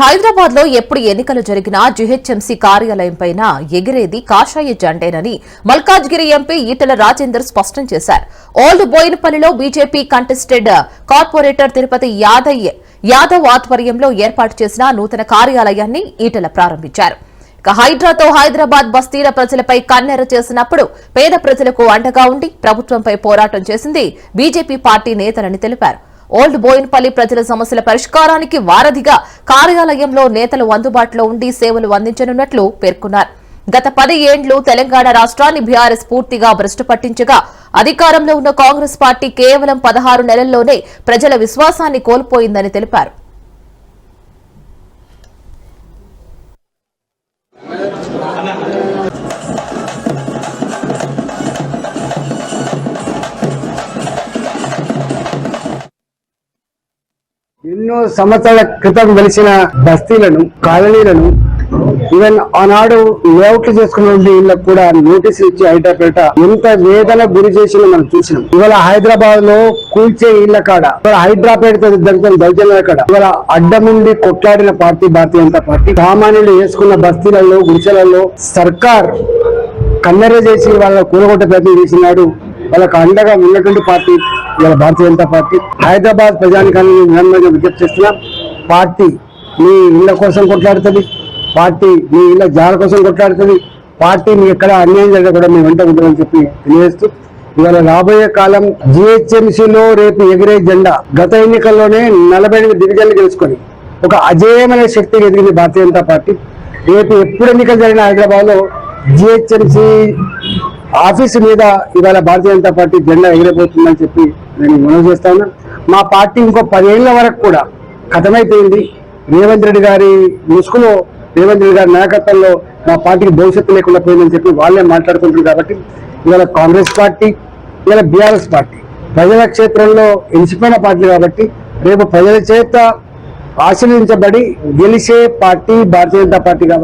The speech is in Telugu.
హైదరాబాద్ లో ఎప్పుడు ఎన్నికలు జరిగినా జీహెచ్ఎంసీ కార్యాలయం పైన ఎగిరేది కాషాయ జెండేనని మల్కాజ్గిరి ఎంపీ ఈటెల రాజేందర్ స్పష్టం చేశారు. ఓల్డ్ బోయినపల్లిలో BJP contested corporator Tirupati Yadav ఆధ్వర్యంలో ఏర్పాటు చేసిన నూతన కార్యాలయాన్ని ఈటెల ప్రారంభించారు. హైడ్రాతో హైదరాబాద్ బస్తీల ప్రజలపై కన్నెర చేసినప్పుడు పేద ప్రజలకు అండగా ఉండి ప్రభుత్వంపై పోరాటం చేసింది బీజేపీ పార్టీ నేతలని తెలిపారు. ఓల్డ్ బోయినపల్లి ప్రజల సమస్యల పరిష్కారానికి వారధిగా కార్యాలయంలో నేతలు అందుబాటులో ఉండి సేవలు అందించనున్నట్లు పేర్కొన్నారు. గత 10 ఏళ్లు తెలంగాణ రాష్ట్రాన్ని బీఆర్ఎస్ పూర్తిగా భ్రష్టు పట్టించగా అధికారంలో ఉన్న కాంగ్రెస్ పార్టీ కేవలం 16 నెలల్లోనే ప్రజల విశ్వాసాన్ని కోల్పోయిందని తెలిపారు. ఎన్నో సంవత్సరాల క్రితం వెలిసిన బస్తీలను, కాలనీలను ఈవెన్ ఆనాడు లేఅవుట్లు చేసుకున్న ఇళ్లకు కూడా నోటీసులు ఇచ్చి హైదరాబాద్ ఎంత వేదన గురి చేసినా మనం చూసినాం. ఇవాళ హైదరాబాద్ లో కూల్చే ఇళ్ల కాడ, హైదరాబాద్ తో జరుగుతున్న దౌర్జన్యాల కాడ ఇవాళ అడ్డముండి కొట్లాడిన పార్టీ భారతీయ జనతా పార్టీ. సామాన్యులు వేసుకున్న బస్తీలలో, గుడిసెలలో సర్కార్ కన్నెర చేసి వాళ్ళ కూలగొట్టే ప్రయత్నం చేసినాడు. వాళ్ళకు అండగా ఉన్నటువంటి పార్టీ ఇవాళ భారతీయ జనతా పార్టీ. హైదరాబాద్ ప్రజానికాన్ని నిరంతరంగా విజ్ఞప్తి చేస్తున్నాం. పార్టీ మీ ఇళ్ల కోసం కొట్లాడుతుంది, పార్టీ మీ ఇళ్ల జాల కోసం కొట్లాడుతుంది, పార్టీ మీ ఎక్కడ అన్యాయం జరిగినా కూడా మేము వెంట ఉంటామని చెప్పి తెలియజేస్తూ ఇవాళ రాబోయే కాలం జీహెచ్ఎంసీలో రేపు ఎగిరే జెండా. గత ఎన్నికల్లోనే 48 డివిజన్లు గెలుచుకొని ఒక అజేయమైన శక్తికి ఎదిగింది భారతీయ జనతా పార్టీ. రేపు ఎప్పుడు ఎన్నికలు జరిగిన హైదరాబాద్ లో జీహెచ్ఎంసీ ఆఫీసు మీద ఇవాళ భారతీయ జనతా పార్టీ జెండా ఎగిరిపోతుందని చెప్పి నేను మనవి చేస్తా ఉన్నా. మా పార్టీ ఇంకో 10 ఏళ్ల వరకు కూడా ఖతమైపోయింది. రేవంత్ రెడ్డి గారి ముసుగులో, రేవంత్ రెడ్డి గారి నాయకత్వంలో మా పార్టీకి భవిష్యత్తు లేకుండా పోయిందని చెప్పి వాళ్ళే మాట్లాడుకుంటున్నారు. కాబట్టి ఇవాళ కాంగ్రెస్ పార్టీ, ఇవాళ బీఆర్ఎస్ పార్టీ ప్రజల క్షేత్రంలో ఎంచిపోయిన పార్టీ. కాబట్టి రేపు ప్రజల చేత ఆశీర్వదించబడి గెలిచే పార్టీ భారతీయ జనతా పార్టీ. కాబట్టి